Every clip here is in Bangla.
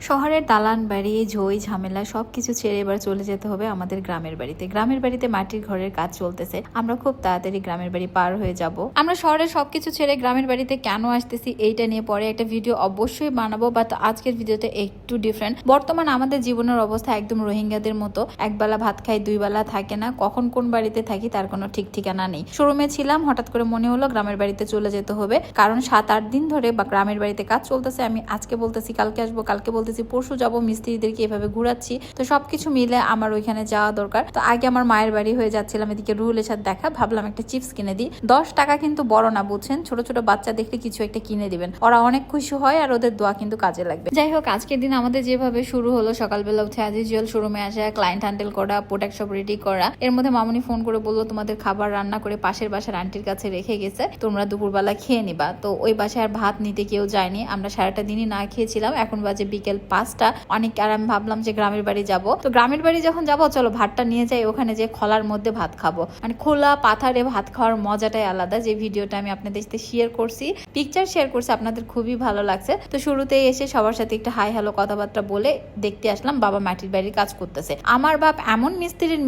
শহরের দালান বাড়ি ঝই ঝামেলা সবকিছু ছেড়ে এবার চলে যেতে হবে আমাদের গ্রামের বাড়িতে। গ্রামের বাড়িতে মাটির ঘরের কাজ চলতেছে, আমরা খুব তাড়াতাড়ি গ্রামের বাড়ি পার হয়ে যাব। আমরা শহরের সবকিছু ছেড়ে গ্রামের বাড়িতে কেন আসতেছি এইটা নিয়ে পরে একটা ভিডিও অবশ্যই বানাবো, বাট আজকের ভিডিওতে একটু ডিফারেন্ট। বর্তমান আমাদের জীবনের অবস্থা একদম রোহিঙ্গাদের মতো, একবেলা ভাত খাই দুই বেলা থাকে না, কখন কোন বাড়িতে থাকি তার কোনো ঠিক ঠিকানা নেই। শোরুমে ছিলাম, হঠাৎ করে মনে হলো গ্রামের বাড়িতে চলে যেতে হবে, কারণ 7-8 দিন ধরে বা গ্রামের বাড়িতে কাজ চলতেছে। আমি আজকে বলতেছি কালকে আসবো, কালকে বলতেছি পরশু যাবো, মিস্ত্রিদেরকে এভাবে ঘুরাচ্ছি। তো সবকিছু মিলে আমার ওইখানে যাওয়া দরকার। তো আগে আমার মায়ের বাড়ি হয়ে যাচ্ছিলাম, এদিকে রুহুলের সাথে দেখা, ভাবলাম একটা চিপস কিনে দিই। 10 টাকা কিন্তু বড় না, বুঝছেন, ছোট ছোট বাচ্চা দেখলে কিছু একটা কিনে দিবেন, ওরা অনেক খুশি হয় আর ওদের দোয়া কিন্তু কাজে লাগবে। যাই হোক, আজকের দিন আমাদের যেভাবে শুরু হলো, সকালবেলা উঠে আজ ইউজুয়াল শোরুমে আসা, ক্লায়েন্ট হ্যান্ডেল করা, প্রোডাক্ট সব রেডি করা। এর মধ্যে মামুনি ফোন করে বললো তোমাদের খাবার রান্না করে পাশের বাসার আন্টির কাছে রেখে গেছে, তোমরা দুপুরবেলা খেয়ে নিবা। তো ওই বাসায় আর ভাত নিতে কেউ যায়নি, আমরা সারাটা দিনই না খেয়েছিলাম। এখন বাজে বিকেল 5টা অনেক। আর আমি ভাবলাম যে গ্রামের বাড়ি যাব, তো গ্রামের বাড়ি যখন যাবো চলো ভাতটা নিয়ে যাই, ওখানে যে খোলার মধ্যে ভাত খাবো, মানে খোলা পাথারে ভাত খাওয়ার মজাটাই আলাদা। যে ভিডিওটা আমি আপনাদের সাথে শেয়ার করছি, পিকচার শেয়ার করছি, আপনাদের খুবই ভালো লাগছে। তো শুরুতেই এসে সবার সাথে একটা হাই হ্যালো কথাবার্তা বলে দেখতে আসলাম বাবা মাটির বাড়ির কাজ করতেছে। আমার বাপ এমন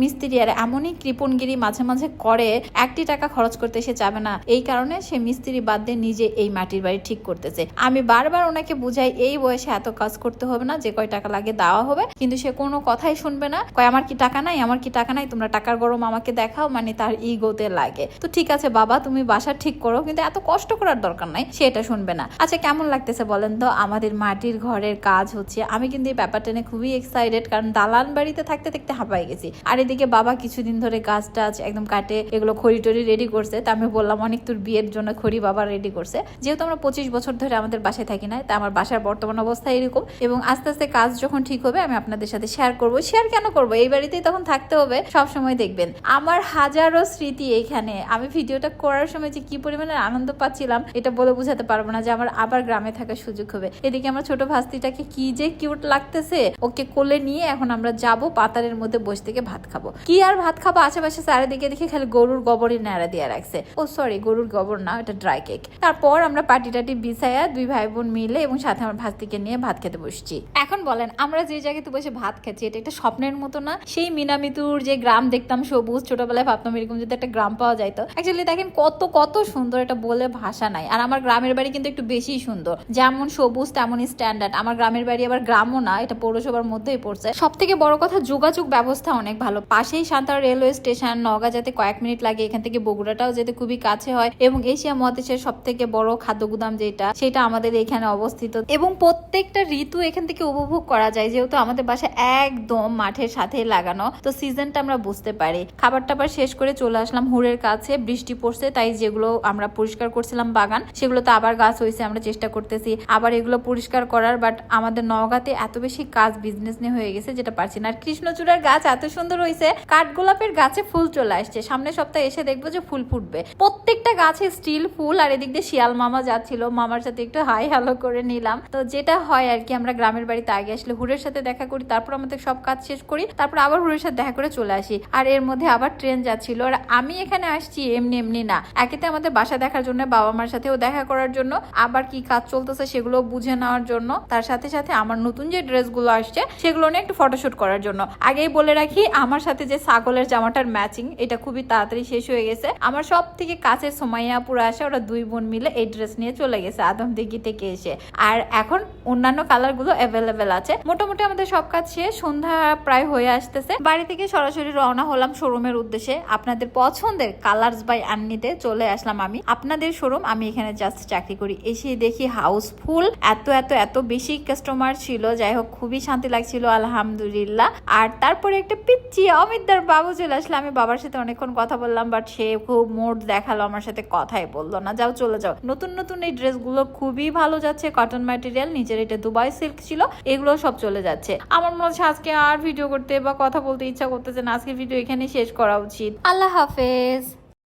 মিস্ত্রি আর এমনই কৃপণগিরি মাঝে মাঝে করে, 1টি টাকা খরচ করতে সে চাবে না, এই কারণে সে মিস্ত্রি বাদ দিয়ে নিজে এই মাটির বাড়ি ঠিক করতেছে। আমি বারবার ওনাকে বুঝাই এই বয়সে এত কাজ করতে হবে না, যে কয় টাকা লাগে দেওয়া হবে, কিন্তু সে কোনো কথাই শুনবে না। কয় আমার কি টাকা নাই, আমার কি টাকা নাই, তোমরা টাকার গরম আমাকে দেখাও, মানে তার ইগোতে লাগে। তো ঠিক আছে বাবা, তুমি বাসা ঠিক করো, কিন্তু এত কষ্ট করার দরকার নাই, সেটা শুনবে না। আচ্ছা কেমন লাগতেছে বলেন তো আমাদের মাটির ঘরের কাজ হচ্ছে। আমি কিন্তু এই ব্যাপারটা নিয়ে খুবই এক্সাইটেড, কারণ দালান বাড়িতে থাকতে থাকতে হাঁপাই গেছি। আর এদিকে বাবা কিছুদিন ধরে গাছ টাছ একদম কাটে, এগুলো খড়ি টড়ি রেডি করছে। তা আমি বললাম অনেক তোর বিয়ের জন্য খড়ি বাবা রেডি করছে। যেহেতু আমরা 25 বছর ধরে আমাদের বাসায় থাকি না, তা আমার বাসার বর্তমান অবস্থা এরকম, এবং আস্তে আস্তে কাজ যখন ঠিক হবে আমি আপনাদের সাথে শেয়ার করবো। শেয়ার কেন করবো, এই বাড়িতেই তখন থাকতে হবে সব সময়। দেখবেন আমার হাজারো স্মৃতি এখানে। আমি ভিডিওটা করার সময় যে কি পরিমাণে আনন্দ পাচ্ছিলাম এটা বলে বুঝাতে পারবো না, যে আমার আবার গ্রামে থাকার সুযোগ হবে। এদিকে আমার ছোট ভাস্তিটাকে কি যে কিউট লাগতেছে, ওকে কোলে নিয়ে এখন আমরা যাব পাতারের মধ্যে বসে থেকে ভাত খাবো। কি আর ভাত খাবো, আশেপাশে চারিদিকে দেখে খালি গরুর গোবরই নেড়া দিয়ে রাখছে। ও সরি, গরুর গোবর না, এটা ড্রাই কেক। তারপর আমরা পাটি টাটি বিছাইয়া দুই ভাই বোন মিলে এবং সাথে আমার ভাস্তিকে নিয়ে ভাত খেতে বসছি। এখন বলেন আমরা যে জায়গাতে বসে ভাত খাচ্ছি এটা একটা স্বপ্নের মতো না? সেই মিনামিতুর যে গ্রাম দেখতাম সবুজ, ছোটবেলায় ভাবতাম এরকম যদি একটা গ্রাম পাওয়া যায়। তো অ্যাকচুয়ালি দেখেন কত কত সুন্দর, এটা বলে ভাষা নাই। আর আমার গ্রামের বাড়ি কিন্তু একটু বেশি সুন্দর, যেমন সবুজ তেমনই স্ট্যান্ডার্ড। আমার গ্রামের বাড়ি আবার গ্রামও না, এটা পৌরসভার মধ্যেই পড়ছে। সব থেকে বড় কথা যোগাযোগ ব্যবস্থা অনেক ভালো, পাশেই সান্তাহার রেলওয়ে স্টেশন, নওগাঁ যেতে কয়েক মিনিট লাগে, এখান থেকে বগুড়াটাও যেতে খুবই কাছে হয়, এবং এশিয়া মহাদেশের সব থেকে বড় খাদ্য গুদাম যেটা, সেটা আমাদের এখানে অবস্থিত, এবং প্রত্যেকটা ঋতু এখান থেকে উপভোগ করা যায়, যেহেতু আমাদের বাসা একদম মাঠের সাথে লাগানো। তো সিজনটা আমরা বুঝতে পারি। খাবার টাবার শেষ করে চলে আসলাম হুড়ের কাছে, বৃষ্টি পড়ছে, তাই যেগুলো আমরা পরিষ্কার করছিলাম বাগান, সেগুলোতে আবার গাছ হয়েছে, আমরা চেষ্টা করতেছি আবার এগুলো পরিষ্কার করার। বাট আমাদের নওগাঁতে এত বেশি কাজ বিজনেস নিয়ে হয়ে গেছে, যেটা পারছি না। আর কৃষ্ণচূড়ার গাছ এত সুন্দর হয়েছে, কাঠগোলাপের গাছে ফুল চলে আসছে, সামনের সপ্তাহে এসে দেখবো যে ফুল ফুটবে। প্রত্যেকটা গাছে স্টিল ফুল। আর এদিক দিয়ে শিয়াল মামা যাচ্ছিল, মামার সাথে একটু হাই হ্যালো করে নিলাম। তো যেটা হয় আর কি, আমরা গ্রামের বাড়িতে আগে আসলে হুড়ের সাথে দেখা করি, তারপর আমাদের সব কাজ শেষ করি, তারপর আবার হুড়ের সাথে দেখা করে চলে আসি। আর এর মধ্যে আবার ট্রেন যাচ্ছিল। আর আমি এখানে আসছি এমনি এমনি না, একেতে আমাদের বাসা দেখার জন্য, বাবা মার সাথেও দেখা করার জন্য, আবার কি কাজ চলতেছে সেগুলো বুঝে নেওয়ার জন্য, তার সাথে সাথে আমার নতুন যে ড্রেসগুলো আসছে সেগুলো নিয়ে একটু ফটোশুট করার জন্য। আগেই বলে রাখি আমার সাথে যে ছাগলের জামাটার ম্যাচিং, এটা খুবই তাড়াতাড়ি শেষ হয়ে গেছে। আমার সব থেকে কাছের সোমাইয়া পুরো আসে, ওরা দুই বোন মিলে এই ড্রেস নিয়ে চলে গেছে আদমদিঘি থেকে এসে। আর এখন অন্যান্য কালার গুলো অ্যাভেলেবেল আছে। মোটামুটি আমাদের সব কাজ শেষ, সন্ধ্যা প্রায় হয়ে আসতেছে। বাড়ি থেকে সরাসরি রওনা হলাম শোরুমের উদ্দেশ্যে। আপনাদের পছন্দের কালার্স বাই আন্নিতে চলে আসলাম আমি। আপনাদের শোরুম, আমি এখানে জাস্ট চাকরি করি। এসে দেখি হাউসফুল, এত এত এত বেশি কাস্টমার ছিল। যাই হোক খুবই শান্তি লাগছিল, আলহামদুলিল্লাহ। আর তারপরে একটা পিচ্ছি অমিতদার বাবু চলে আসলে, আমি বাবার সাথে অনেকক্ষণ কথা বললাম, বাট সে খুব মোড দেখালো, আমার সাথে কথাই বললো না। যাও চলে যাও। নতুন নতুন এই ড্রেসগুলো খুবই ভালো যাচ্ছে, কটন ম্যাটেরিয়াল, নিচের এটা দুবাই সিল্ক ছিল, এগুলো সব চলে যাচ্ছে। আমার মনে হচ্ছে আজকে আর ভিডিও করতে বা কথা বলতে ইচ্ছা করতেছে না, আজকে ভিডিও এখানে শেষ করা উচিত। আল্লাহ হাফেজ।